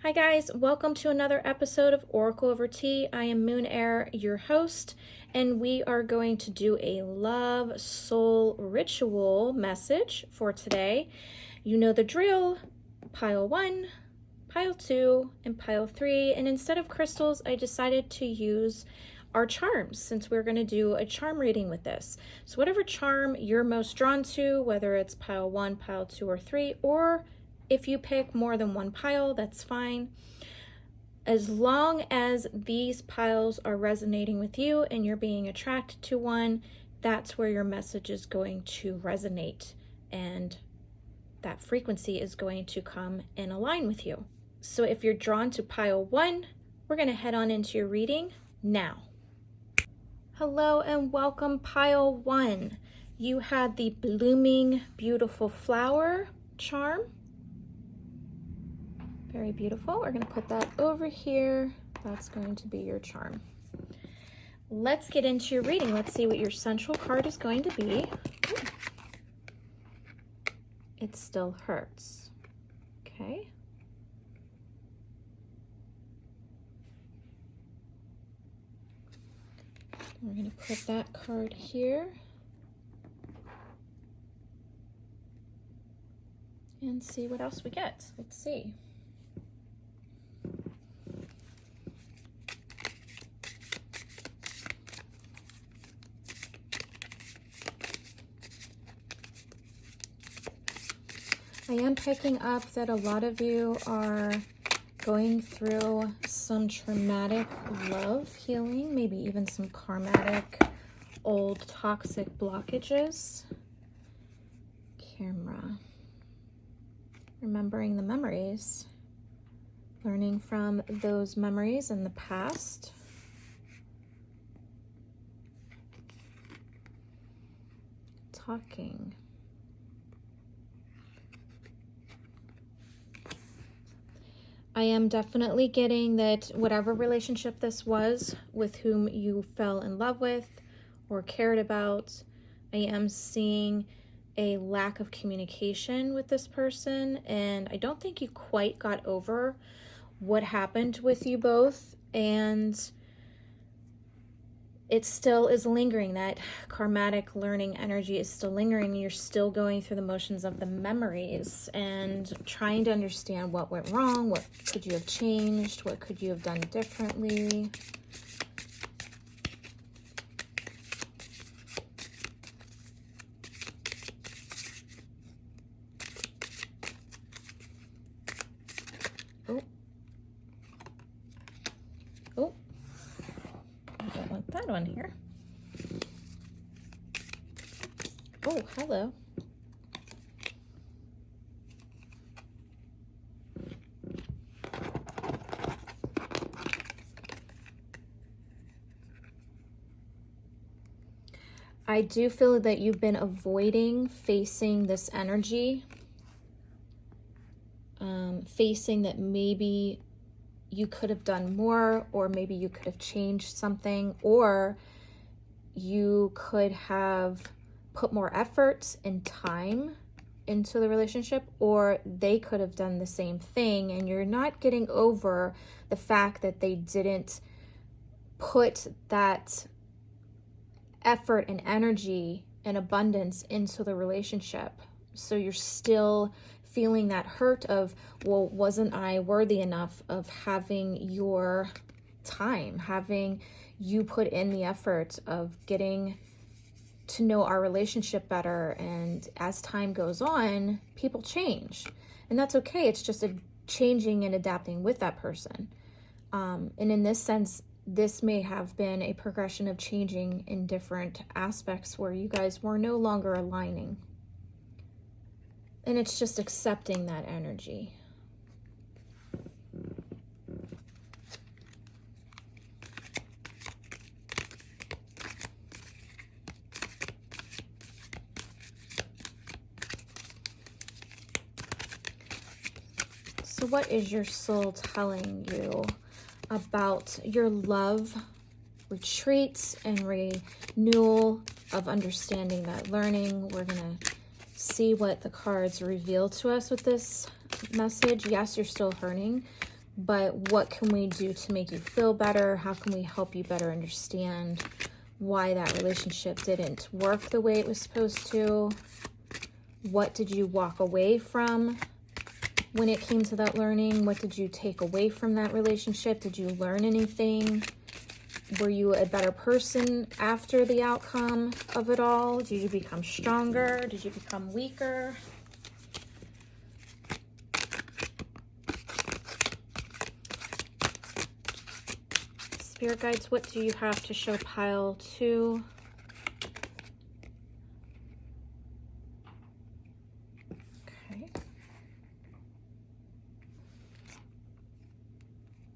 Hi guys, welcome to another episode of Oracle Over Tea. I am Moon Air, your host, and we are going to do a love soul ritual message for today. You know the drill, pile 1, pile 2, and pile 3, and instead of crystals, I decided to use our charms since we're going to do a charm reading with this. So whatever charm you're most drawn to, whether it's pile 1, pile 2, or 3, or if you pick more than one pile, that's fine. As long as these piles are resonating with you and you're being attracted to one, that's where your message is going to resonate and that frequency is going to come and align with you. So if you're drawn to pile 1, we're going to head on into your reading now. Hello and welcome, pile 1. You had the blooming, beautiful flower charm. Very beautiful. We're going to put that over here. That's going to be your charm. Let's get into your reading. Let's see what your central card is going to be. It still hurts. Okay. We're going to put that card here. And see what else we get. Let's see. I am picking up that a lot of you are going through some traumatic love healing, maybe even some karmatic old toxic blockages. Camera. Remembering the memories. Learning from those memories in the past. Talking. I am definitely getting that whatever relationship this was with whom you fell in love with or cared about, I am seeing a lack of communication with this person, and I don't think you quite got over what happened with you both, and it still is lingering. That karmatic learning energy is still lingering. You're still going through the motions of the memories and trying to understand what went wrong, what could you have changed, what could you have done differently. Oh, I don't want that on here. Oh, hello. I do feel that you've been avoiding facing this energy, facing that maybe you could have done more, or maybe you could have changed something, or you could have put more effort and time into the relationship, or they could have done the same thing, and you're not getting over the fact that they didn't put that effort and energy and abundance into the relationship. So you're still feeling that hurt of, well, wasn't I worthy enough of having your time, having you put in the effort of getting to know our relationship better? And as time goes on, people change, and that's okay. It's just a changing and adapting with that person. And in this sense, this may have been a progression of changing in different aspects where you guys were no longer aligning. And it's just accepting that energy. So what is your soul telling you about your love retreats and renewal of understanding that learning? We're going to see what the cards reveal to us with this message. Yes, you're still hurting, but what can we do to make you feel better? How can we help you better understand why that relationship didn't work the way it was supposed to? What did you walk away from when it came to that learning? What did you take away from that relationship? Did you learn anything? Were you a better person after the outcome of it all? Did you become stronger? Did you become weaker? Spirit guides, what do you have to show pile 2? Okay.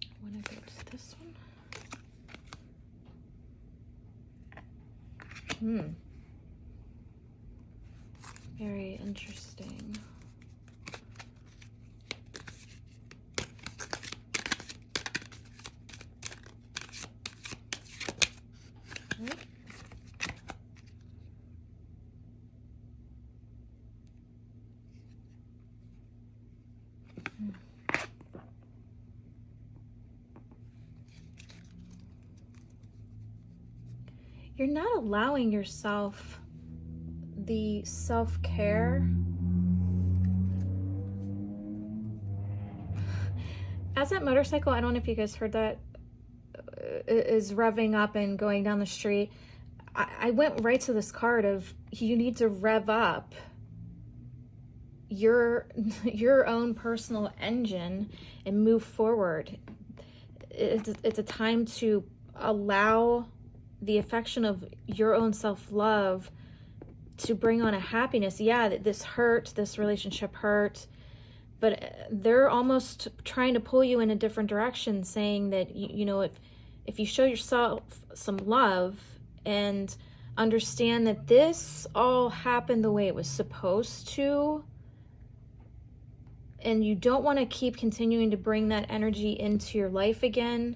I want to go to this one. Very interesting. You're not allowing yourself the self-care. As that motorcycle, I don't know if you guys heard that, is revving up and going down the street. I went right to this card of you need to rev up your own personal engine and move forward. It's a time to allow the affection of your own self-love to bring on a happiness. Yeah, this hurt, this relationship hurt, but they're almost trying to pull you in a different direction, saying that, you know, if you show yourself some love and understand that this all happened the way it was supposed to, and you don't want to keep continuing to bring that energy into your life again.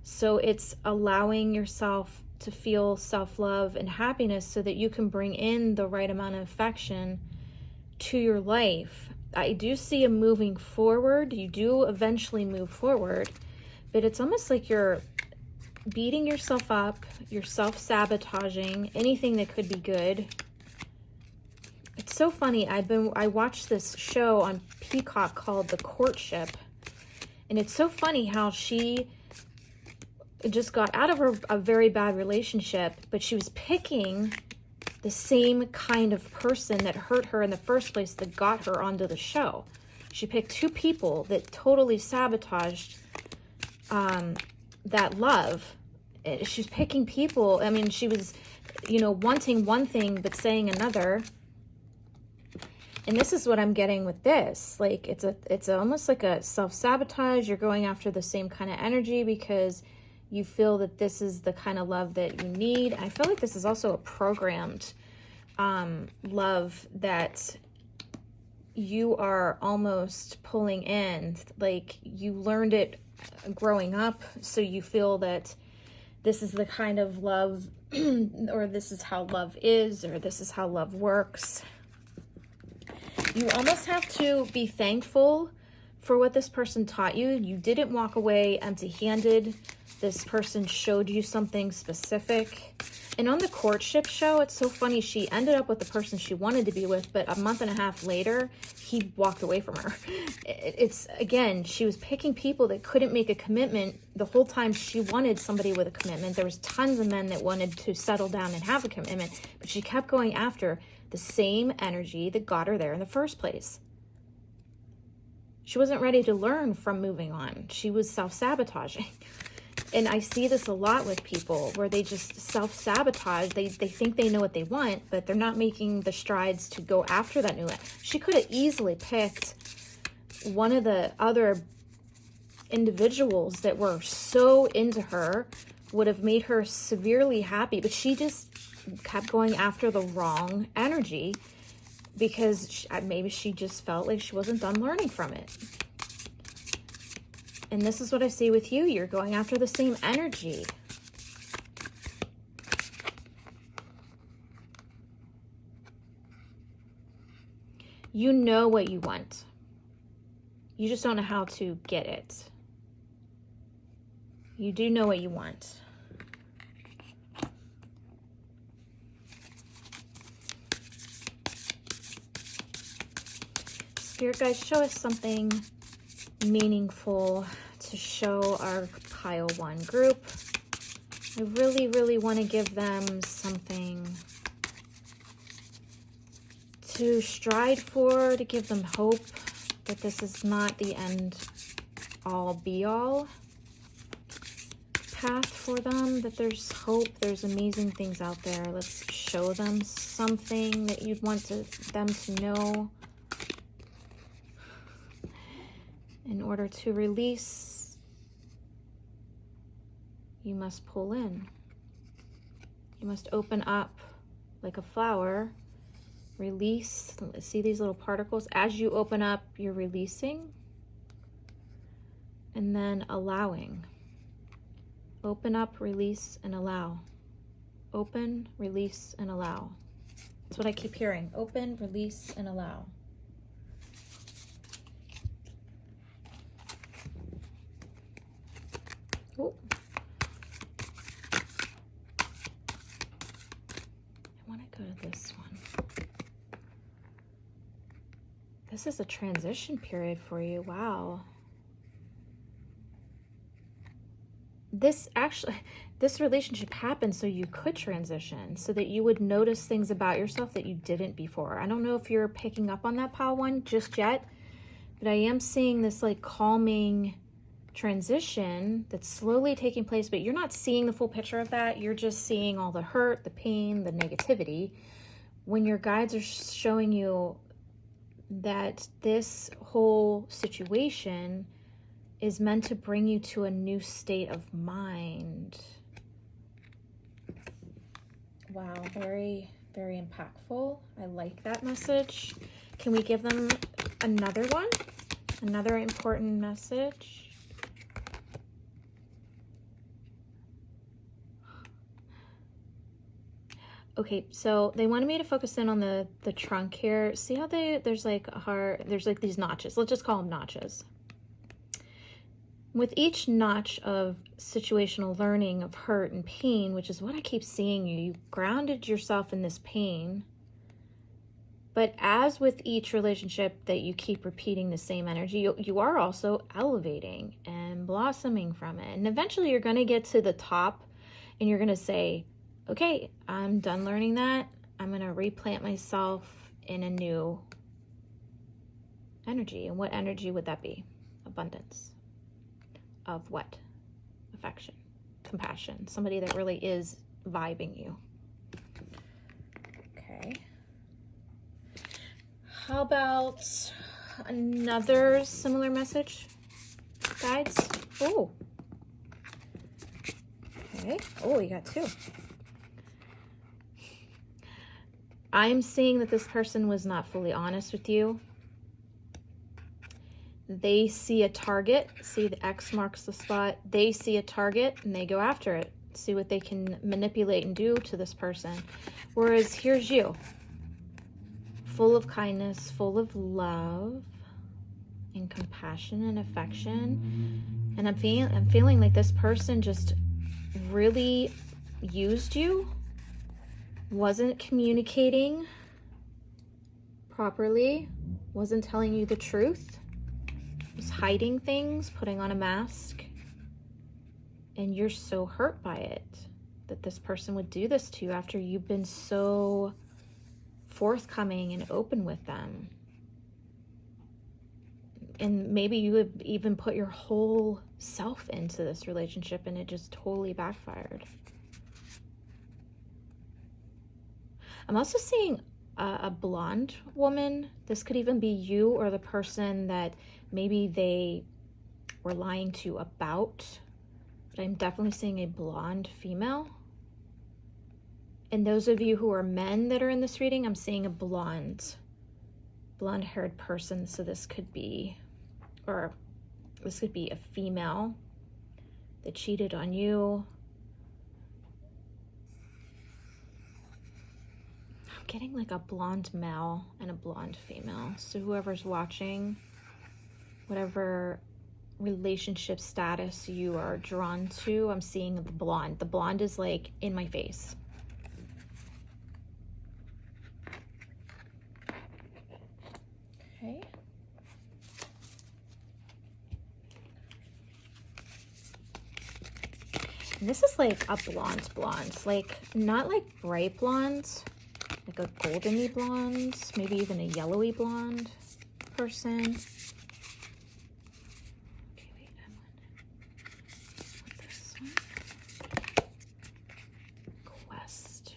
So it's allowing yourself to feel self-love and happiness so that you can bring in the right amount of affection to your life. I do see a moving forward. You do eventually move forward, but it's almost like you're beating yourself up, you're self-sabotaging anything that could be good. It's so funny. I watched this show on Peacock called The Courtship, and it's so funny how she just got out of a very bad relationship, but she was picking the same kind of person that hurt her in the first place that got her onto the show. She picked 2 people that totally sabotaged that love. She's picking people. I mean, she was, you know, wanting one thing but saying another. And this is what I'm getting with this. Like, it's almost like a self-sabotage. You're going after the same kind of energy because you feel that this is the kind of love that you need. I feel like this is also a programmed love that you are almost pulling in. Like, you learned it growing up, so you feel that this is the kind of love or this is how love is, or this is how love works. You almost have to be thankful for what this person taught you. You didn't walk away empty-handed. This person showed you something specific. And on the courtship show, it's so funny. She ended up with the person she wanted to be with, but a month and a half later, he walked away from her. It's, again, she was picking people that couldn't make a commitment the whole time she wanted somebody with a commitment. There was tons of men that wanted to settle down and have a commitment, but she kept going after the same energy that got her there in the first place. She wasn't ready to learn from moving on. She was self-sabotaging. And I see this a lot with people where they just self-sabotage. They think they know what they want, but they're not making the strides to go after that new one. She could have easily picked one of the other individuals that were so into her, would have made her severely happy, but she just kept going after the wrong energy because maybe she just felt like she wasn't done learning from it. And this is what I see with you. You're going after the same energy. You know what you want. You just don't know how to get it. You do know what you want. Spirit guides, show us something meaningful to show our pile 1 group. I really, really want to give them something to strive for, to give them hope that this is not the end all be all path for them, that there's hope, there's amazing things out there. Let's show them something that you'd want them to know. In order to release, you must pull in. You must open up like a flower. Release. See these little particles? As you open up, you're releasing. And then allowing. Open up, release, and allow. Open, release, and allow. That's what I keep hearing. Open, release, and allow. Oh. I want to go to this one. This is a transition period for you. Wow. This relationship happened so you could transition, so that you would notice things about yourself that you didn't before. I don't know if you're picking up on that pile 1 just yet, but I am seeing this like calming transition that's slowly taking place, but you're not seeing the full picture of that. You're just seeing all the hurt, the pain, the negativity. When your guides are showing you that this whole situation is meant to bring you to a new state of mind. Wow, very, very impactful. I like that message. Can we give them another one? Another important message? Okay, so they wanted me to focus in on the trunk here. See how there's like a heart, there's like these notches. Let's just call them notches. With each notch of situational learning, of hurt and pain, which is what I keep seeing you grounded yourself in this pain. But as with each relationship that you keep repeating the same energy, you are also elevating and blossoming from it. And eventually you're going to get to the top and you're going to say, okay, I'm done learning that. I'm going to replant myself in a new energy. And what energy would that be? Abundance. Of what? Affection, compassion, somebody that really is vibing you. Okay. How about another similar message, guides? Oh. Okay. Oh, you got 2. I'm seeing that this person was not fully honest with you. They see a target. See, the X marks the spot. They see a target and they go after it. See what they can manipulate and do to this person. Whereas here's you. Full of kindness, full of love and compassion and affection. And I'm feeling like this person just really used you. Wasn't communicating properly. Wasn't telling you the truth. Was hiding things, putting on a mask, and you're so hurt by it that this person would do this to you after you've been so forthcoming and open with them. And maybe you have even put your whole self into this relationship and it just totally backfired. I'm also seeing a blonde woman. This could even be you or the person that maybe they were lying to about, but I'm definitely seeing a blonde female. And those of you who are men that are in this reading, I'm seeing a blonde-haired person. So this could be a female that cheated on you. I'm getting like a blonde male and a blonde female. So whoever's watching, whatever relationship status you are drawn to. I'm seeing the blonde. The blonde is like in my face. Okay. And this is like a blonde, like not like bright blonde, like a goldeny blonde, maybe even a yellowy blonde person. Okay, wait, what's this one? Quest.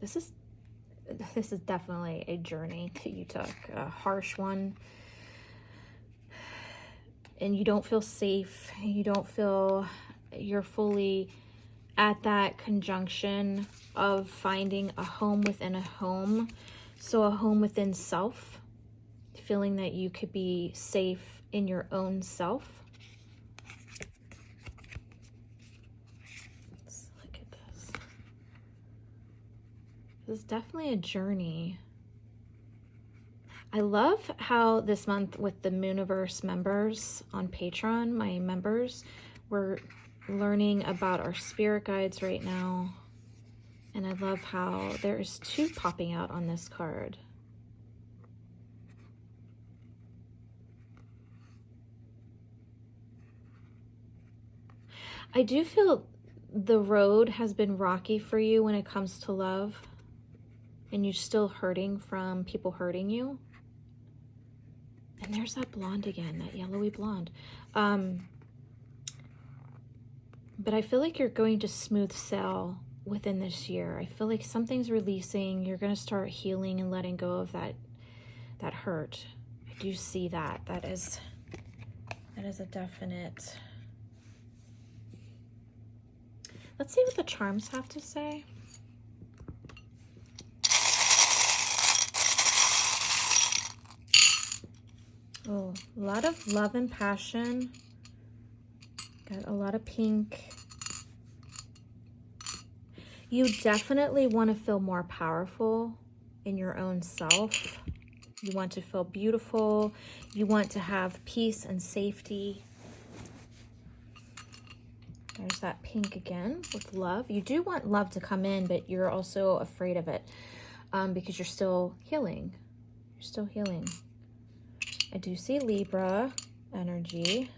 This is definitely a journey that you took, a harsh one. And you don't feel safe. You don't feel you're fully at that conjunction of finding a home within a home. So a home within self, feeling that you could be safe in your own self. Let's look at this. This is definitely a journey. I love how this month with the Mooniverse members on Patreon, my members, we're learning about our spirit guides right now. And I love how there's 2 popping out on this card. I do feel the road has been rocky for you when it comes to love. And you're still hurting from people hurting you. And there's that blonde again, that yellowy blonde. But I feel like you're going to smooth sail within this year. I feel like something's releasing. You're going to start healing and letting go of that hurt. I do see that. That is a definite. Let's see what the charms have to say. Oh, a lot of love and passion. Got a lot of pink. You definitely want to feel more powerful in your own self. You want to feel beautiful. You want to have peace and safety. There's that pink again with love. You do want love to come in, but you're also afraid of it because you're still healing. You're still healing. I do see Libra energy.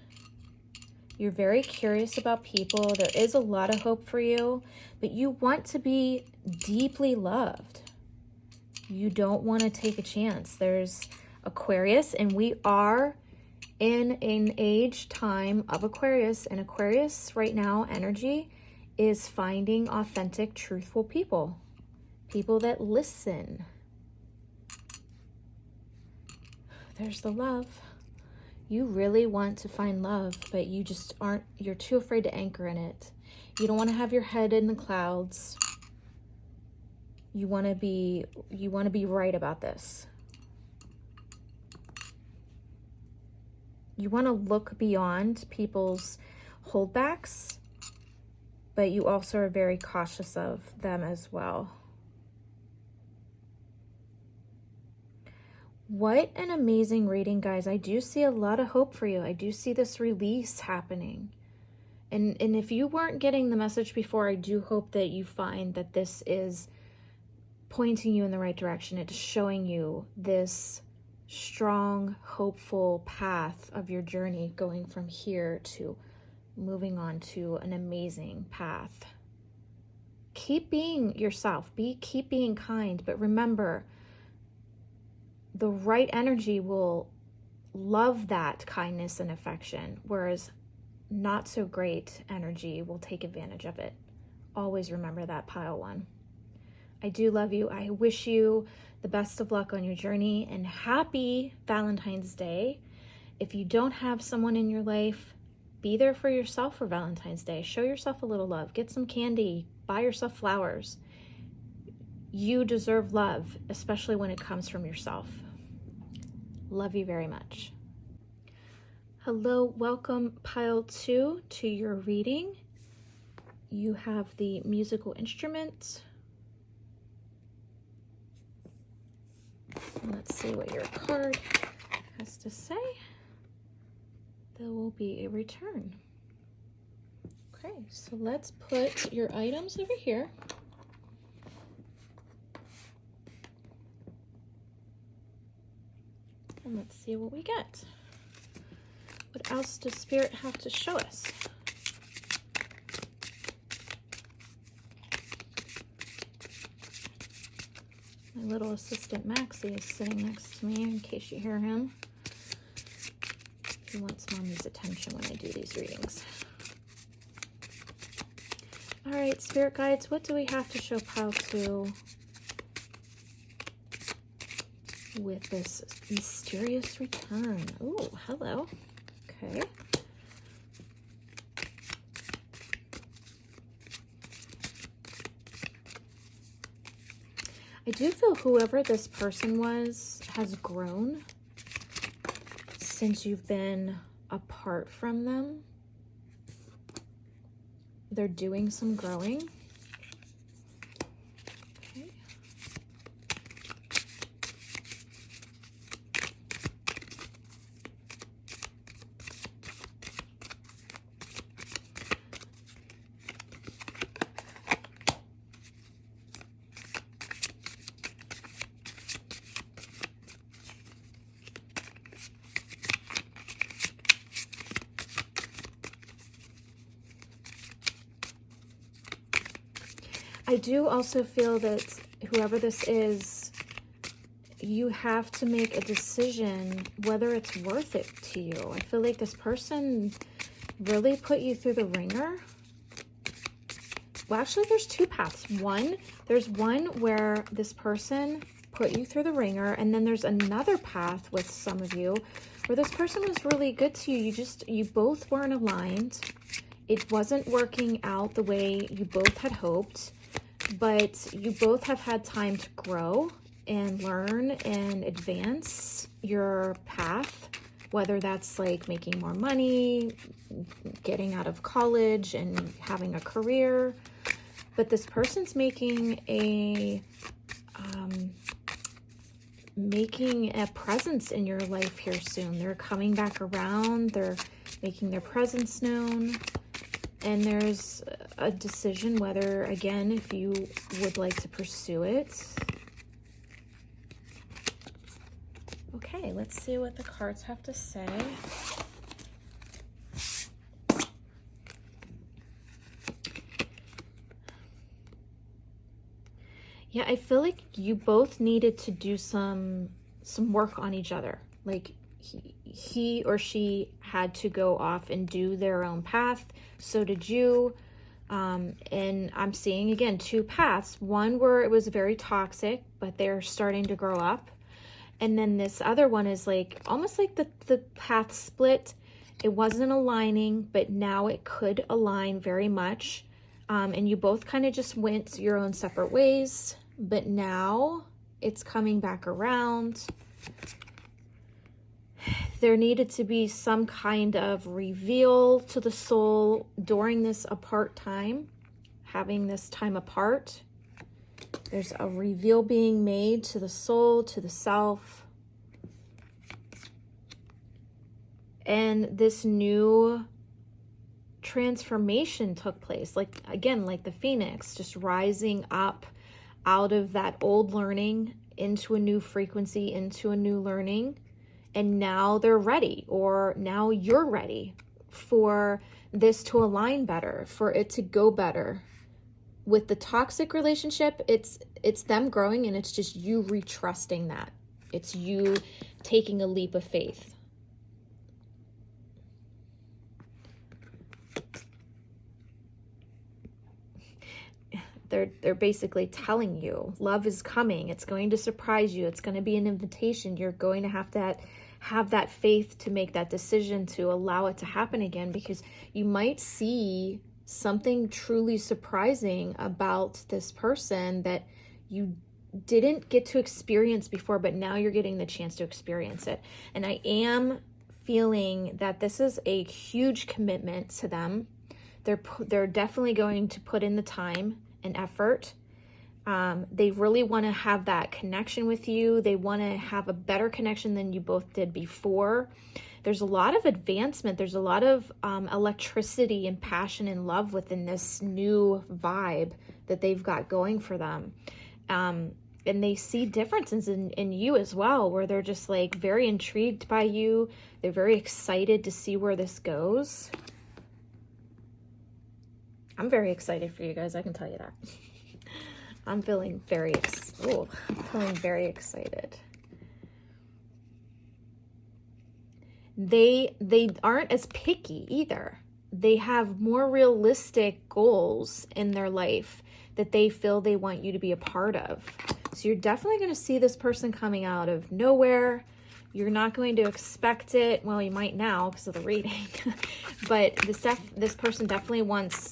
You're very curious about people. There is a lot of hope for you, but you want to be deeply loved. You don't want to take a chance. There's Aquarius, and we are in an age time of Aquarius, and Aquarius right now energy is finding authentic, truthful people. People that listen. There's the love. You really want to find love, but you just aren't, you're too afraid to anchor in it. You don't want to have your head in the clouds. You want to be right about this. You want to look beyond people's holdbacks, but you also are very cautious of them as well. What an amazing reading, guys. I do see a lot of hope for you. I do see this release happening. And if you weren't getting the message before, I do hope that you find that this is pointing you in the right direction. It's showing you this strong, hopeful path of your journey going from here to moving on to an amazing path. Keep being yourself. Keep being kind. But remember, the right energy will love that kindness and affection, whereas not so great energy will take advantage of it. Always remember that, pile 1. I do love you. I wish you the best of luck on your journey, and happy Valentine's Day. If you don't have someone in your life, be there for yourself for Valentine's Day. Show yourself a little love. Get some candy. Buy yourself flowers. You deserve love, especially when it comes from yourself. Love you very much. Hello, welcome pile 2 to your reading. You have the musical instrument. Let's see what your card has to say. there will be a return. Okay, so let's put your items over here. And let's see what we get. What else does Spirit have to show us? My little assistant Maxie is sitting next to me in case you hear him. He wants Mommy's attention when I do these readings. All right, Spirit Guides, what do we have to show Pile 2 with this mysterious return? Oh, hello. Okay. I do feel whoever this person was has grown since you've been apart from them. They're doing some growing. Okay. I do also feel that whoever this is, you have to make a decision whether it's worth it to you. I feel like this person really put you through the ringer. Well, actually, there's two paths. There's one where this person put you through the ringer, and then there's another path with some of you where this person was really good to you. You both weren't aligned. It wasn't working out the way you both had hoped. But you both have had time to grow and learn and advance your path, whether that's like making more money, getting out of college and having a career. But this person's making a presence in your life here soon. They're coming back around. They're making their presence known. And there's a decision whether, again, if you would like to pursue it. Okay, let's see what the cards have to say. Yeah, I feel like you both needed to do some work on each other. Like he or she had to go off and do their own path. So did you. And I'm seeing, again, two paths. One where it was very toxic, but they're starting to grow up. And then this other one is like, almost like the path split. It wasn't aligning, but now it could align very much. And you both kind of just went your own separate ways, but now it's coming back around. There needed to be some kind of reveal to the soul during this apart time, having this time apart. There's a reveal being made to the soul, to the self. And this new transformation took place. Like, again, like the phoenix, just rising up out of that old learning into a new frequency, into a new learning. And now they're ready, or now you're ready for this to align better, for it to go better. With the toxic relationship, it's them growing, and it's just you retrusting that. It's you taking a leap of faith. They're basically telling you love is coming. It's going to surprise you. It's going to be an invitation. You're going to have that faith to make that decision to allow it to happen again, because you might see something truly surprising about this person that you didn't get to experience before, but now you're getting the chance to experience it. And I am feeling that this is a huge commitment to them. They're definitely going to put in the time and effort. They really want to have that connection with you. They want to have a better connection than you both did before. there's a lot of advancement. There's a lot of electricity and passion and love within this new vibe that they've got going for them. And they see differences in you as well, where they're just like very intrigued by you. They're very excited to see where this goes. I'm very excited for you guys, I can tell you that. I'm feeling very excited. They aren't as picky either. They have more realistic goals in their life that they feel they want you to be a part of. So you're definitely going to see this person coming out of nowhere. You're not going to expect it. Well, you might now because of the reading. But this person definitely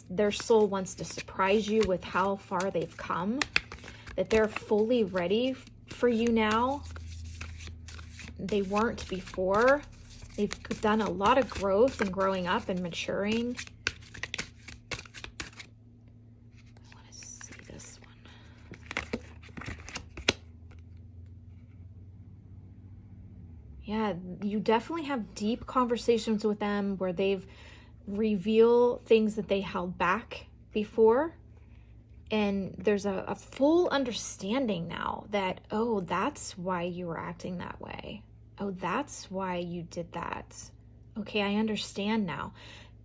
their soul wants to surprise you with how far they've come. That they're fully ready for you now. They weren't before. They've done a lot of growth and growing up and maturing. I want to see this one. Yeah, you definitely have deep conversations with them where they've revealed things that they held back before. And there's a full understanding now that, oh, that's why you were acting that way. Oh, that's why you did that. Okay, I understand now.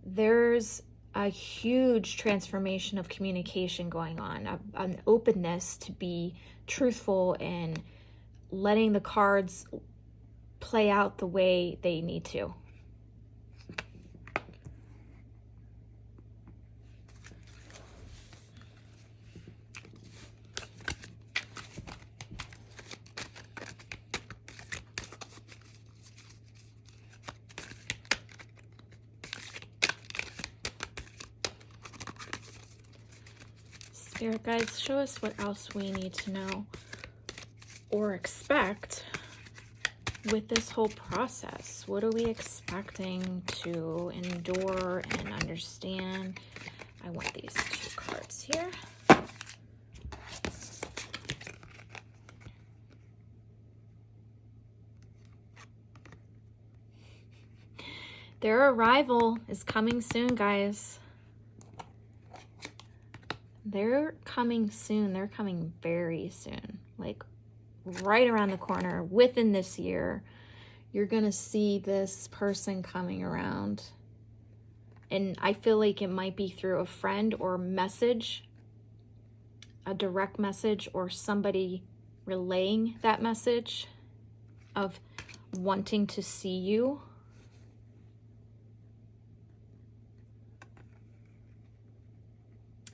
There's a huge transformation of communication going on, an openness to be truthful and letting the cards play out the way they need to. Spirit guides, show us what else we need to know or expect with this whole process. What are we expecting to endure and understand? I want these two cards here. Their arrival is coming soon, guys. They're coming soon. They're coming very soon. Like right around the corner within this year. You're going to see this person coming around. And I feel like it might be through a friend or message, a direct message, or somebody relaying that message of wanting to see you.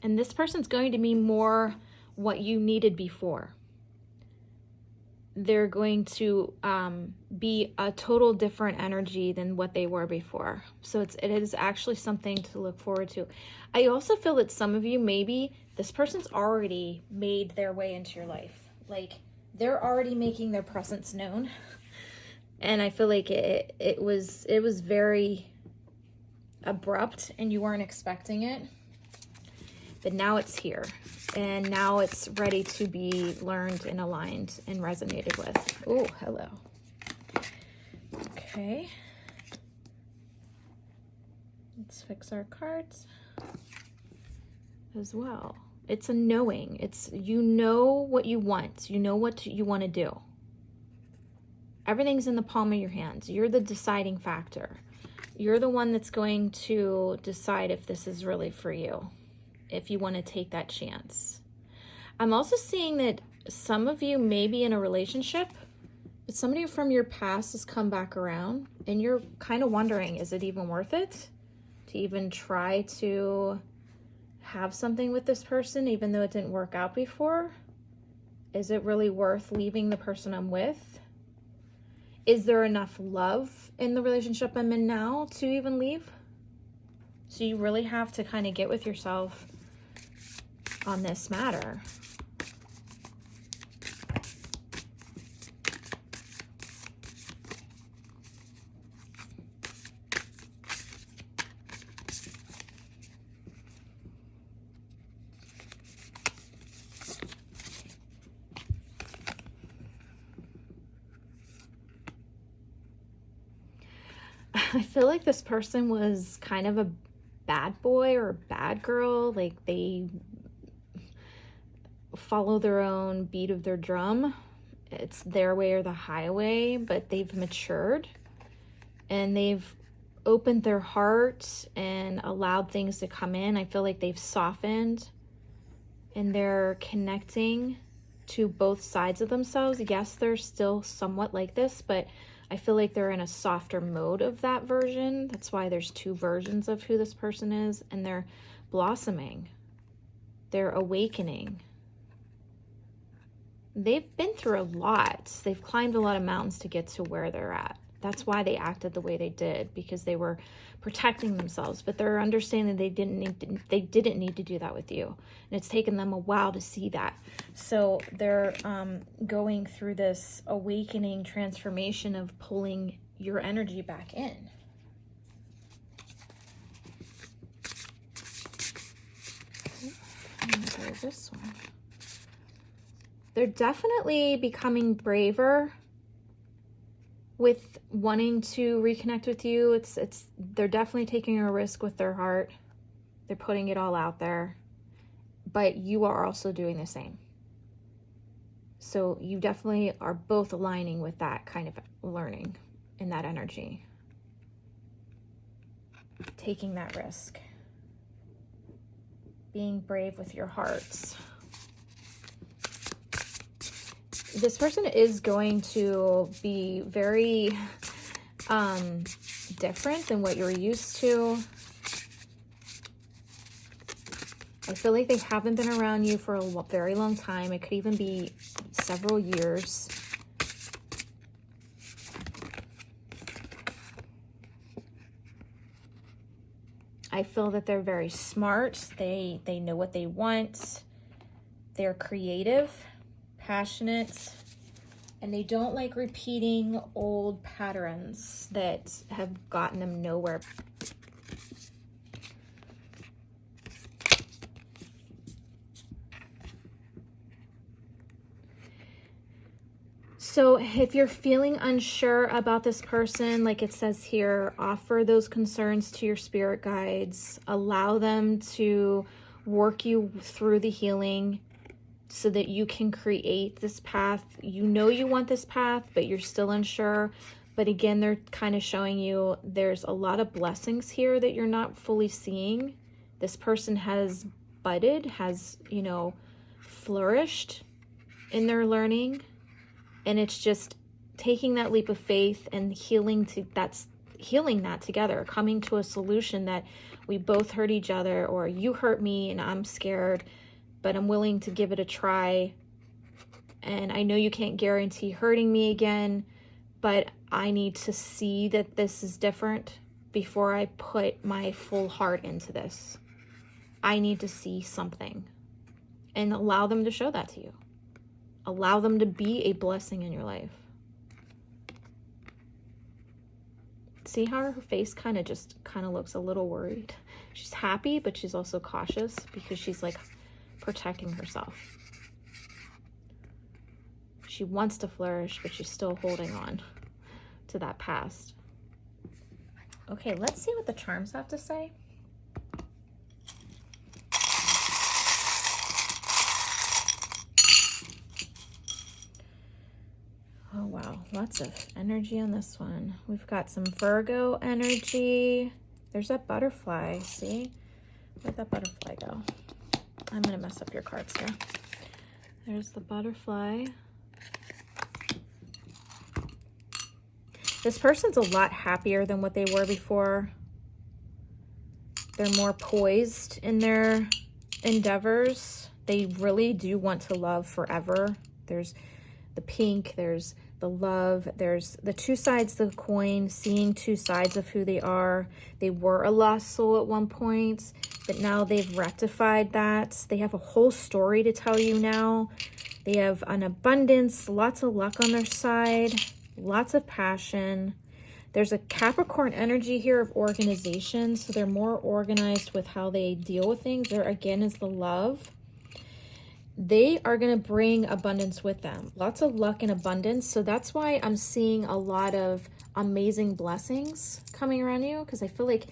And this person's going to be more what you needed before. They're going to be a total different energy than what they were before. So it is actually something to look forward to. I also feel that some of you, maybe this person's already made their way into your life. Like they're already making their presence known. And I feel like it was very abrupt and you weren't expecting it. But now it's here, and now it's ready to be learned and aligned and resonated with. Oh, hello. Okay. Let's fix our cards as well. It's a knowing. It's, you know what you want. You know what you want to do. Everything's in the palm of your hands. You're the deciding factor. You're the one that's going to decide if this is really for you, if you want to take that chance. I'm also seeing that some of you may be in a relationship, but somebody from your past has come back around and you're kind of wondering, is it even worth it to even try to have something with this person, even though it didn't work out before? Is it really worth leaving the person I'm with? Is there enough love in the relationship I'm in now to even leave? So you really have to kind of get with yourself on this matter. I feel like this person was kind of a bad boy or a bad girl. Like they follow their own beat of their drum. It's their way or the highway, but they've matured and they've opened their heart and allowed things to come in. I feel like they've softened and they're connecting to both sides of themselves. Yes, they're still somewhat like this, but I feel like they're in a softer mode of that version. That's why there's two versions of who this person is, and they're blossoming. They're awakening. They've been through a lot. They've climbed a lot of mountains to get to where they're at. That's why they acted the way they did, because they were protecting themselves, but they're understanding they didn't need to do that with you. And it's taken them a while to see that. So they're going through this awakening transformation of pulling your energy back in. I'm gonna do this one. They're definitely becoming braver with wanting to reconnect with you. They're definitely taking a risk with their heart. They're putting it all out there, but you are also doing the same. So you definitely are both aligning with that kind of learning and that energy. Taking that risk. Being brave with your hearts. This person is going to be very different than what you're used to. I feel like they haven't been around you for a very long time. It could even be several years. I feel that they're very smart. They know what they want. They're creative, passionate, and they don't like repeating old patterns that have gotten them nowhere. So if you're feeling unsure about this person, like it says here, offer those concerns to your spirit guides. Allow them to work you through the healing so that you can create this path. You know you want this path, but you're still unsure. But again, they're kind of showing you there's a lot of blessings here that you're not fully seeing. This person has budded, has, flourished in their learning. And it's just taking that leap of faith and healing that together, coming to a solution that we both hurt each other, or you hurt me and I'm scared, but I'm willing to give it a try. And I know you can't guarantee hurting me again, but I need to see that this is different before I put my full heart into this. I need to see something, and allow them to show that to you. Allow them to be a blessing in your life. See how her face kind of looks a little worried. She's happy, but she's also cautious because she's like protecting herself. She wants to flourish, but she's still holding on to that past. Okay, let's see what the charms have to say. Oh, wow. Lots of energy on this one. We've got some Virgo energy. There's that butterfly. See? Where'd that butterfly go? I'm going to mess up your cards here. There's the butterfly. This person's a lot happier than what they were before. They're more poised in their endeavors. They really do want to love forever. There's the pink, there's the love, there's the two sides of the coin, seeing two sides of who they are. They were a lost soul at one point, but now they've rectified that. They have a whole story to tell you now. They have an abundance, lots of luck on their side, lots of passion. There's a Capricorn energy here of organization, so they're more organized with how they deal with things. There again is the love. They are going to bring abundance with them. Lots of luck and abundance. So that's why I'm seeing a lot of amazing blessings coming around you, because I feel like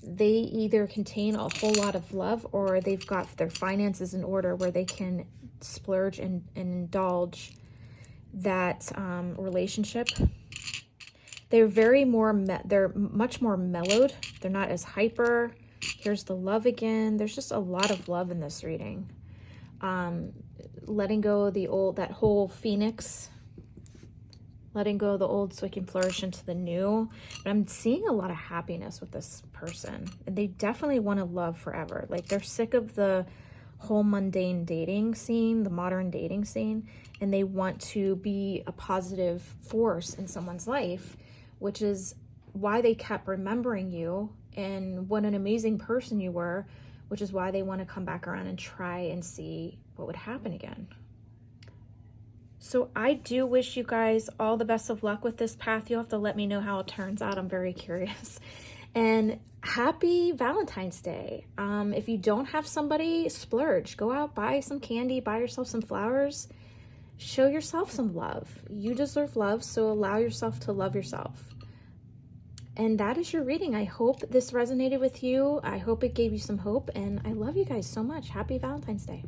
they either contain a whole lot of love or they've got their finances in order where they can splurge and indulge that relationship. They're they're much more mellowed. They're not as hyper. Here's the love again. There's just a lot of love in this reading. Letting go of that whole phoenix, letting go of the old so I can flourish into the new. But I'm seeing a lot of happiness with this person. And they definitely want to love forever. Like, they're sick of the whole mundane dating scene, the modern dating scene, and they want to be a positive force in someone's life, which is why they kept remembering you and what an amazing person you were, which is why they want to come back around and try and see what would happen again. So I do wish you guys all the best of luck with this path. You'll have to let me know how it turns out. I'm very curious. And happy Valentine's Day. If you don't have somebody, splurge. Go out, buy some candy, buy yourself some flowers. Show yourself some love. You deserve love, so allow yourself to love yourself. And that is your reading. I hope this resonated with you. I hope it gave you some hope, and I love you guys so much. Happy Valentine's Day.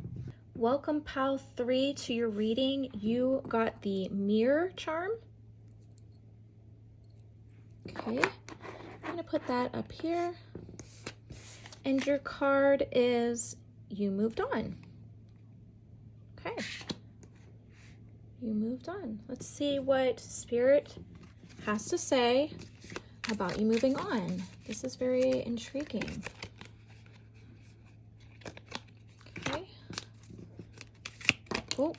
Welcome, Pal 3, to your reading. You got the mirror charm. Okay, I'm gonna put that up here. And your card is you moved on. Okay, you moved on. Let's see what Spirit has to say about you moving on. This is very intriguing. Okay. Oh.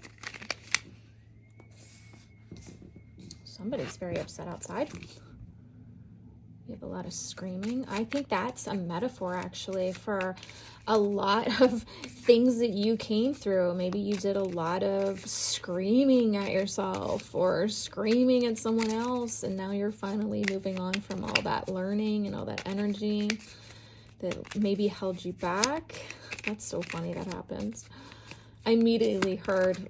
Somebody's very upset outside. We have a lot of screaming. I think that's a metaphor, actually, for a lot of things that you came through. Maybe you did a lot of screaming at yourself or screaming at someone else, and now you're finally moving on from all that learning and all that energy that maybe held you back. That's so funny that happens. I immediately heard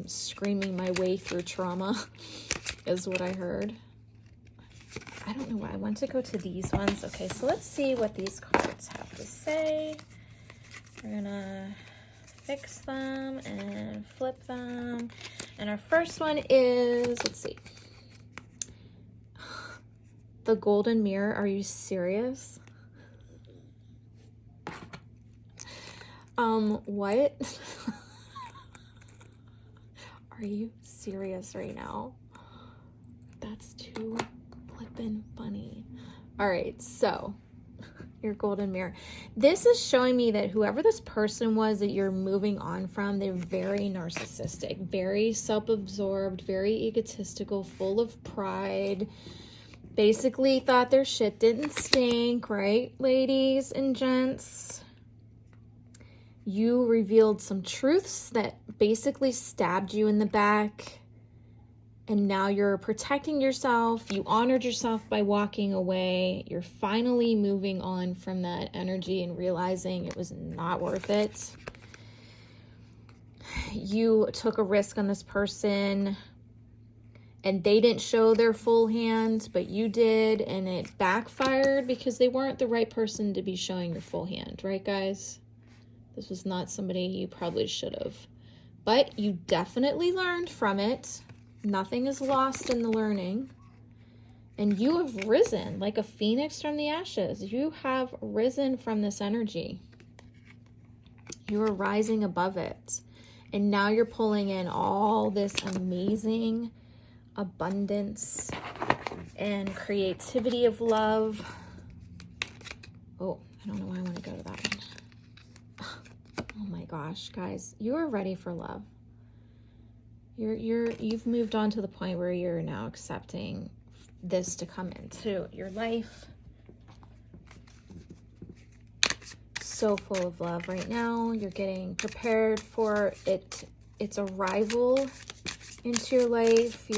screaming my way through trauma is what I heard. I don't know why I want to go to these ones. Okay, so let's see what these cards have to say. We're gonna fix them and flip them. And our first one is, let's see. The golden mirror. Are you serious? What? Are you serious right now? That's too flippin' funny. All right, so your golden mirror. This is showing me that whoever this person was that you're moving on from, they're very narcissistic, very self-absorbed, very egotistical, full of pride. Basically thought their shit didn't stink, right, ladies and gents? You revealed some truths that basically stabbed you in the back. And now you're protecting yourself. You honored yourself by walking away. You're finally moving on from that energy and realizing it was not worth it. You took a risk on this person and they didn't show their full hand, but you did, and it backfired because they weren't the right person to be showing your full hand, right, guys? This was not somebody you probably should have. But you definitely learned from it. Nothing is lost in the learning. And you have risen like a phoenix from the ashes. You have risen from this energy. You are rising above it. And now you're pulling in all this amazing abundance and creativity of love. Oh, I don't know why I want to go to that one. Oh my gosh, guys, you are ready for love. You've moved on to the point where you're now accepting this to come into your life. So full of love right now. You're getting prepared for its arrival into your life.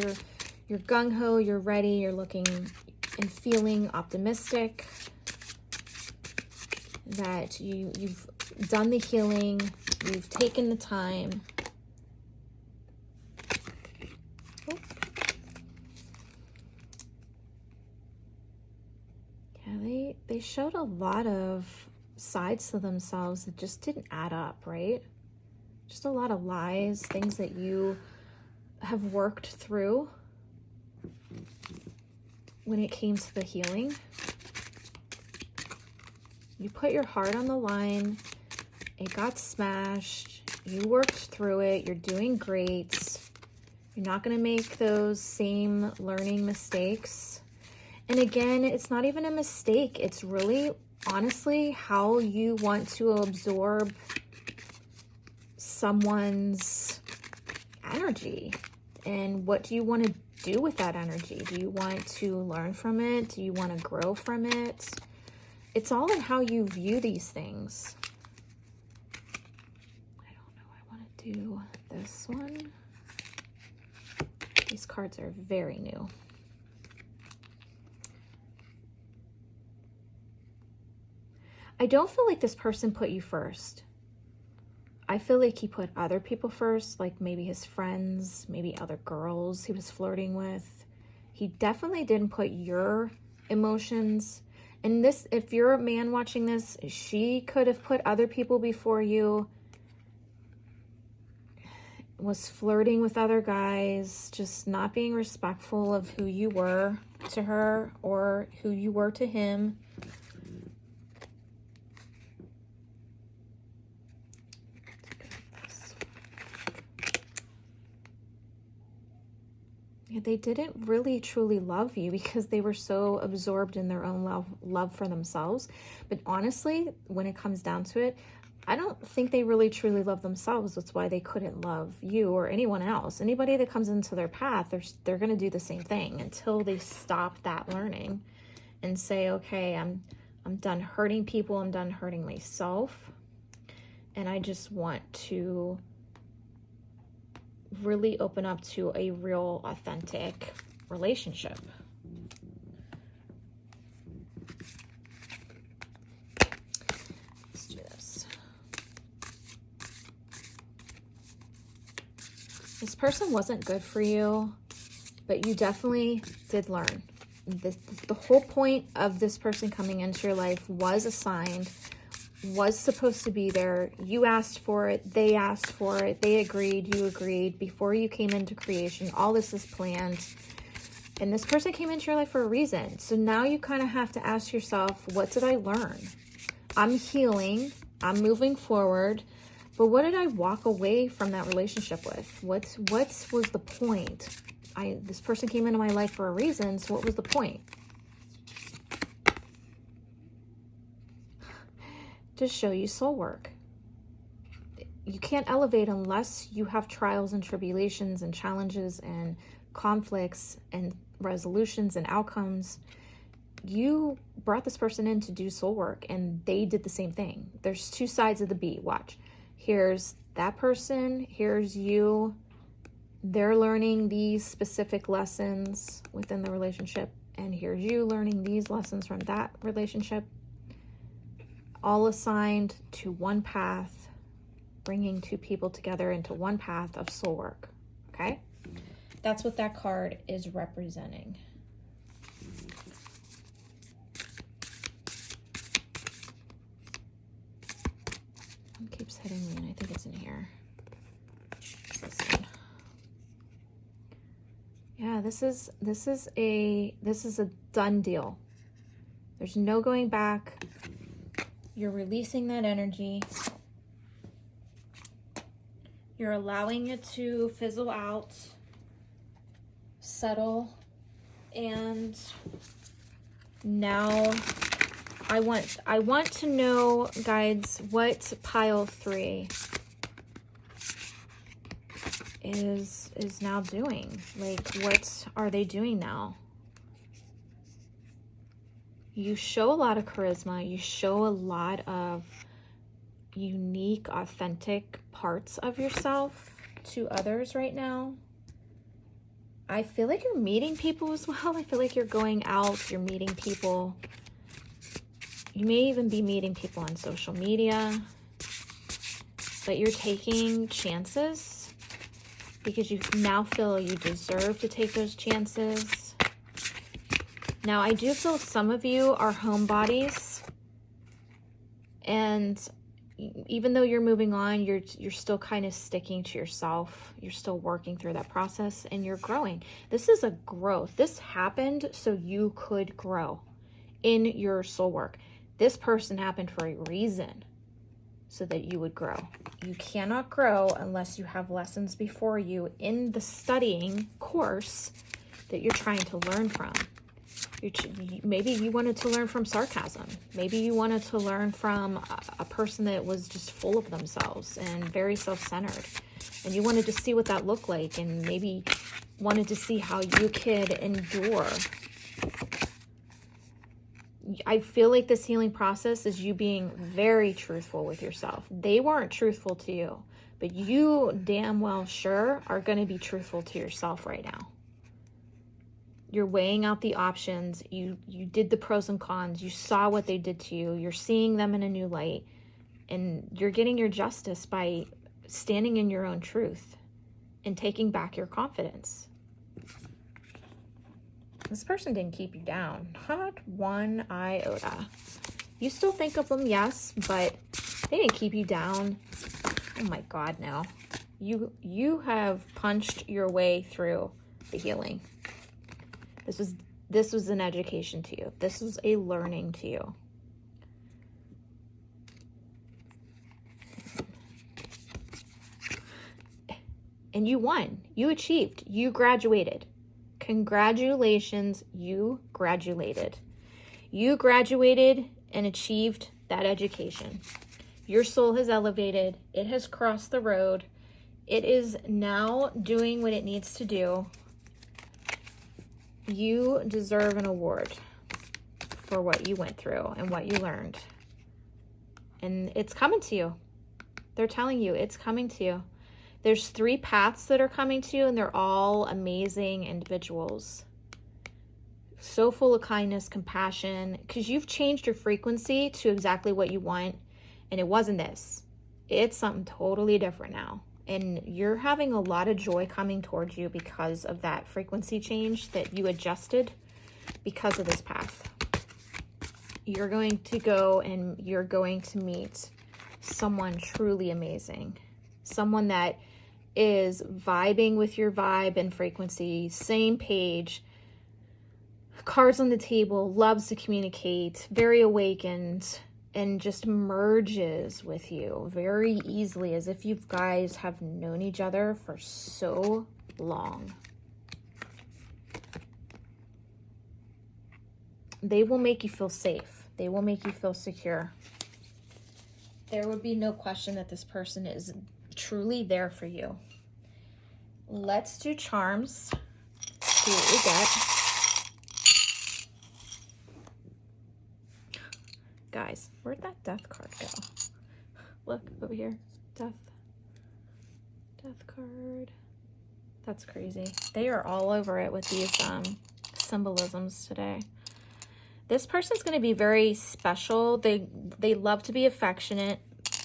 You're gung-ho, you're ready, you're looking and feeling optimistic that you've done the healing, you've taken the time. showed a lot of sides to themselves that just didn't add up, right? Just a lot of lies, things that you have worked through when it came to the healing. You put your heart on the line. It got smashed. You worked through it. You're doing great. You're not going to make those same learning mistakes. And again, it's not even a mistake. It's really, honestly, how you want to absorb someone's energy. And what do you want to do with that energy? Do you want to learn from it? Do you want to grow from it? It's all in how you view these things. I don't know. I want to do this one. These cards are very new. I don't feel like this person put you first. I feel like he put other people first, like maybe his friends, maybe other girls he was flirting with. He definitely didn't put your emotions. And this, if you're a man watching this, she could have put other people before you, was flirting with other guys, just not being respectful of who you were to her or who you were to him. Yeah, they didn't really truly love you because they were so absorbed in their own love for themselves. But honestly, when it comes down to it, I don't think they really truly love themselves. That's why they couldn't love you or anyone else. Anybody that comes into their path, they're going to do the same thing until they stop that learning and say, okay, I'm done hurting people. I'm done hurting myself. And I just want to really open up to a real, authentic relationship. Let's do this. This person wasn't good for you, but you definitely did learn. The whole point of this person coming into your life was assigned, was supposed to be there. You asked for it. They asked for it. They agreed. You agreed. Before you came into creation, all this is planned. And this person came into your life for a reason. So now you kind of have to ask yourself, what did I learn? I'm healing. I'm moving forward. But what did I walk away from that relationship with? What was the point? This person came into my life for a reason. So what was the point? To show you soul work. You can't elevate unless you have trials and tribulations and challenges and conflicts and resolutions and outcomes. You brought this person in to do soul work and they did the same thing. There's two sides of the beat. Watch. Here's that person. Here's you. They're learning these specific lessons within the relationship. And here's you learning these lessons from that relationship. All assigned to one path, bringing two people together into one path of soul work, okay? That's what that card is representing. It keeps hitting me, and I think it's in here. It's this one. Yeah, this is a done deal. There's no going back. You're releasing that energy. You're allowing it to fizzle out, settle, and now I want to know, guides, what pile 3 is now doing. Like, what are they doing now? You show a lot of charisma. You show a lot of unique, authentic parts of yourself to others right now. I feel like you're meeting people as well. I feel like you're going out, you're meeting people. You may even be meeting people on social media, but you're taking chances because you now feel you deserve to take those chances. Now, I do feel some of you are homebodies, And even though you're moving on, you're still kind of sticking to yourself. You're still working through that process and you're growing. This is a growth. This happened so you could grow in your soul work. This person happened for a reason, so that you would grow. You cannot grow unless you have lessons before you in the studying course that you're trying to learn from. Maybe you wanted to learn from sarcasm. Maybe you wanted to learn from a person that was just full of themselves and very self-centered. And you wanted to see what that looked like, and maybe wanted to see how you could endure. I feel like this healing process is you being very truthful with yourself. They weren't truthful to you, but you damn well sure are going to be truthful to yourself right now. You're weighing out the options. You did the pros and cons. You saw what they did to you. You're seeing them in a new light, and you're getting your justice by standing in your own truth and taking back your confidence. This person didn't keep you down, not one iota. You still think of them, yes, but they didn't keep you down. Oh my God, no. You have punched your way through the healing. This was an education to you. This was a learning to you. And you won. You achieved. You graduated. Congratulations, you graduated. You graduated and achieved that education. Your soul has elevated. It has crossed the road. It is now doing what it needs to do. You deserve an award for what you went through and what you learned. And it's coming to you. They're telling you it's coming to you. There's 3 paths that are coming to you, and they're all amazing individuals. So full of kindness, compassion, because you've changed your frequency to exactly what you want, and it wasn't this. It's something totally different now, and you're having a lot of joy coming towards you because of that frequency change that you adjusted because of this path. You're going to go and you're going to meet someone truly amazing. Someone that is vibing with your vibe and frequency, same page, cards on the table, loves to communicate, very awakened, and just merges with you very easily, as if you guys have known each other for so long. They will make you feel safe. They will make you feel secure. There would be no question that this person is truly there for you. Let's do charms. See what we get. Guys, where'd that death card go? Look over here. Death card. That's crazy. They are all over it with these symbolisms today. This person's going to be very special. They love to be affectionate,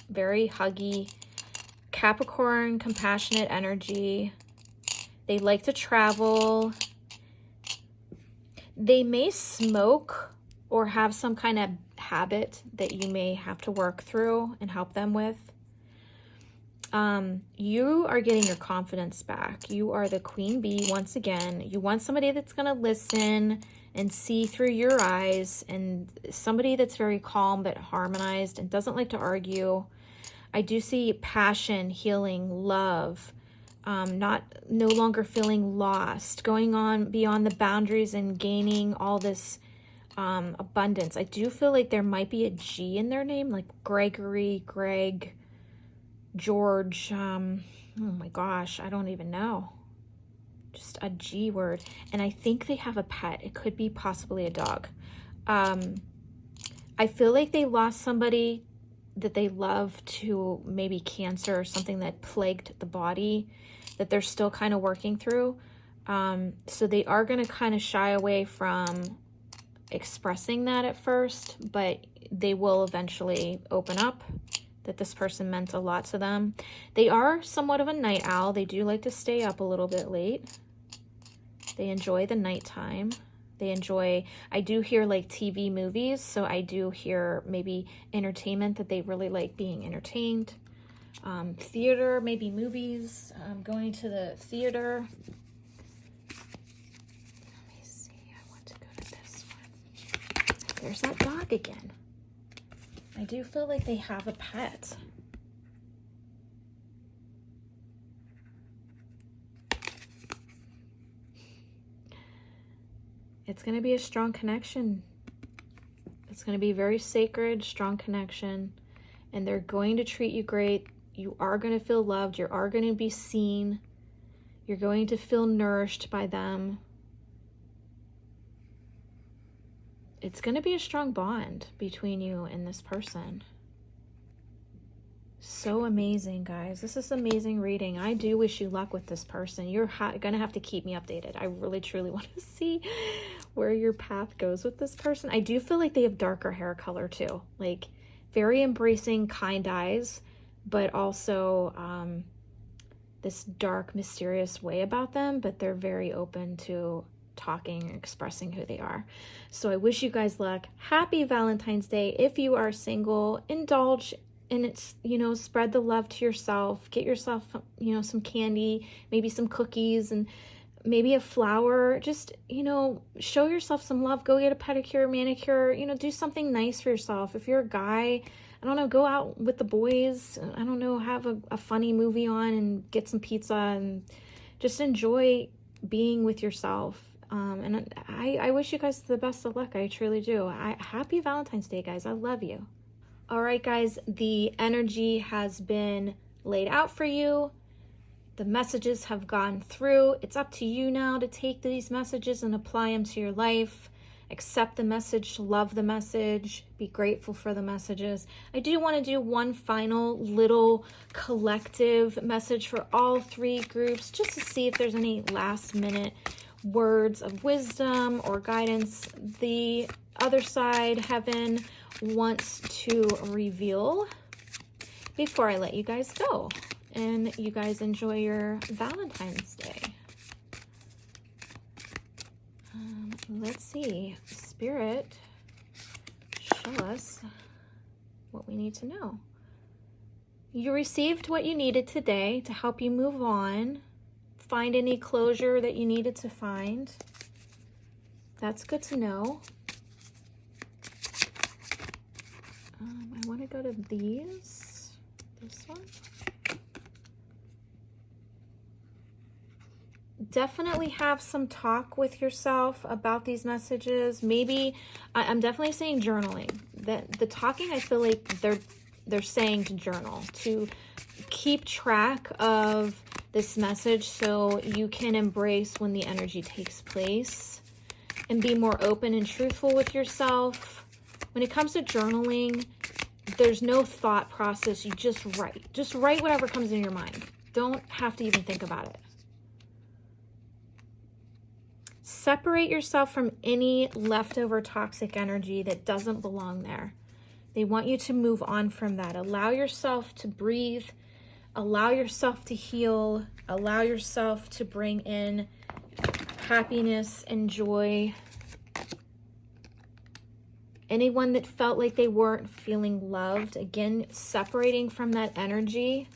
very huggy, Capricorn, compassionate energy. They like to travel. They may smoke or have some kind of habit that you may have to work through and help them with. You are getting your confidence back. You are the queen bee once again. You want somebody that's going to listen and see through your eyes, and somebody that's very calm but harmonized and doesn't like to argue. I do see passion, healing, love, no longer feeling lost, going on beyond the boundaries and gaining all this abundance. I do feel like there might be a G in their name, like Gregory, Greg, George. Oh my gosh, I don't even know. Just a G word. And I think they have a pet. It could be possibly a dog. I feel like they lost somebody that they love to maybe cancer or something that plagued the body that they're still kind of working through. So they are going to kind of shy away from expressing that at first, but they will eventually open up that this person meant a lot to them. They are somewhat of a night owl. They do like to stay up a little bit late. They enjoy the nighttime. They enjoy, I do hear like TV, movies, so I do hear maybe entertainment, that they really like being entertained. Theater, maybe movies, going to the theater. Let me see, I want to go to this one. There's that dog again. I do feel like they have a pet. It's going to be a strong connection. It's going to be very sacred, strong connection. And they're going to treat you great. You are going to feel loved. You are going to be seen. You're going to feel nourished by them. It's going to be a strong bond between you and this person. So amazing, guys. This is amazing reading. I do wish you luck with this person. You're gonna have to keep me updated. I really truly want to see where your path goes with this person. I do feel like they have darker hair color too, like very embracing, kind eyes, but also this dark, mysterious way about them, but they're very open to talking and expressing who they are. So I wish you guys luck. Happy Valentine's Day. If you are single, indulge. And it's, you know, spread the love to yourself. Get yourself, you know, some candy, maybe some cookies, and maybe a flower. Just, you know, show yourself some love. Go get a pedicure, manicure, you know, do something nice for yourself. If you're a guy, I don't know, go out with the boys. I don't know, have a funny movie on and get some pizza and just enjoy being with yourself. And I wish you guys the best of luck. I truly do. Happy Valentine's Day, guys. I love you. All right, guys, the energy has been laid out for you. The messages have gone through. It's up to you now to take these messages and apply them to your life. Accept the message, love the message, be grateful for the messages. I do want to do one final little collective message for all three groups, just to see if there's any last minute words of wisdom or guidance the other side, heaven, wants to reveal before I let you guys go and you guys enjoy your Valentine's Day. Let's see, Spirit, show us what we need to know. You received what you needed today to help you move on, find any closure that you needed to find. That's good to know. I want to go to this one. Definitely have some talk with yourself about these messages. Maybe, I'm definitely saying journaling. The talking, I feel like they're saying to journal, to keep track of this message so you can embrace when the energy takes place and be more open and truthful with yourself. When it comes to journaling, there's no thought process. You just write. Just write whatever comes in your mind. Don't have to even think about it. Separate yourself from any leftover toxic energy that doesn't belong there. They want you to move on from that. Allow yourself to breathe. Allow yourself to heal. Allow yourself to bring in happiness and joy. Anyone that felt like they weren't feeling loved, again, separating from that energy,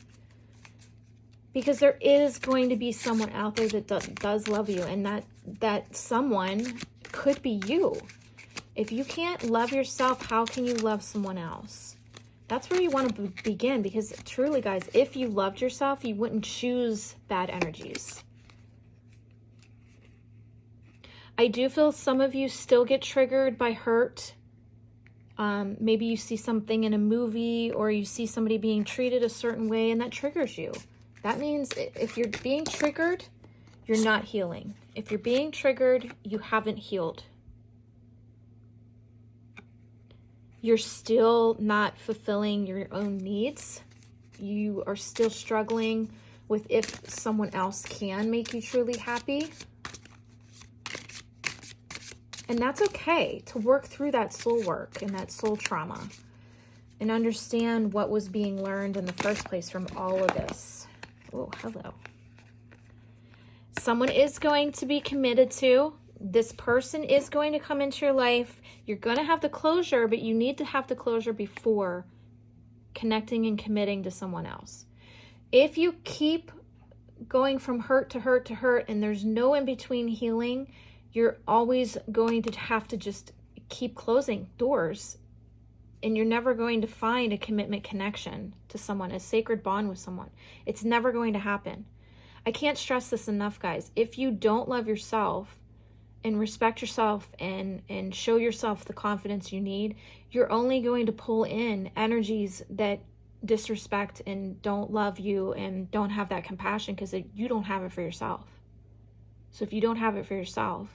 because there is going to be someone out there that does love you, and that someone could be you. If you can't love yourself, how can you love someone else? That's where you want to begin, because truly, guys, if you loved yourself, you wouldn't choose bad energies. I do feel some of you still get triggered by hurt. Maybe you see something in a movie or you see somebody being treated a certain way and that triggers you. That means if you're being triggered, you're not healing. If you're being triggered, you haven't healed. You're still not fulfilling your own needs. You are still struggling with if someone else can make you truly happy. And that's okay to work through that soul work and that soul trauma and understand what was being learned in the first place from all of this. Oh, hello. Someone is going to be committed to. This person is going to come into your life. You're going to have the closure, but you need to have the closure before connecting and committing to someone else. If you keep going from hurt to hurt to hurt and there's no in between healing, you're always going to have to just keep closing doors, and you're never going to find a commitment connection to someone, a sacred bond with someone. It's never going to happen. I can't stress this enough, guys. If you don't love yourself and respect yourself and show yourself the confidence you need, you're only going to pull in energies that disrespect and don't love you and don't have that compassion, because you don't have it for yourself. So if you don't have it for yourself,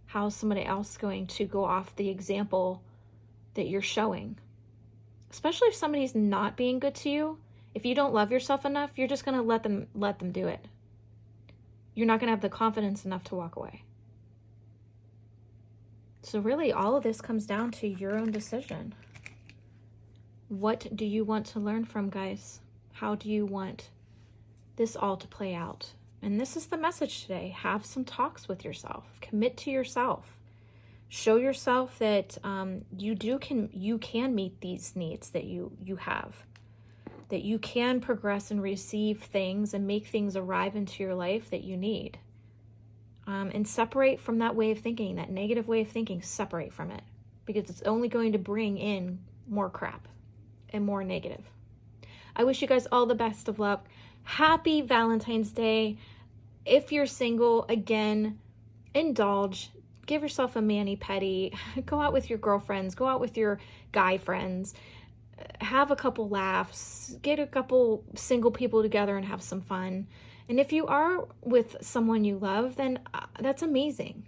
how is somebody else going to go off the example that you're showing? Especially if somebody's not being good to you. If you don't love yourself enough, you're just going to let them do it. You're not going to have the confidence enough to walk away. So really, all of this comes down to your own decision. What do you want to learn from, guys? How do you want this all to play out? And this is the message today. Have some talks with yourself. Commit to yourself. Show yourself that you can meet these needs that you have. That you can progress and receive things and make things arrive into your life that you need. And separate from that way of thinking, that negative way of thinking. Separate from it, because it's only going to bring in more crap and more negative. I wish you guys all the best of luck. Happy Valentine's Day. If you're single, again, indulge. Give yourself a mani-pedi. Go out with your girlfriends. Go out with your guy friends. Have a couple laughs. Get a couple single people together and have some fun. And if you are with someone you love, then that's amazing.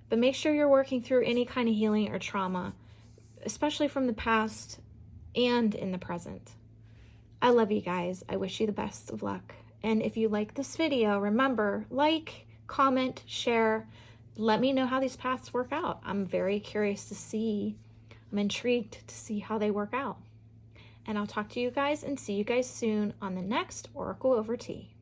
But make sure you're working through any kind of healing or trauma, especially from the past and in the present. I love you guys. I wish you the best of luck. And if you like this video, remember, like, comment, share. Let me know how these paths work out. I'm very curious to see. I'm intrigued to see how they work out. And I'll talk to you guys and see you guys soon on the next Oracle Over Tea.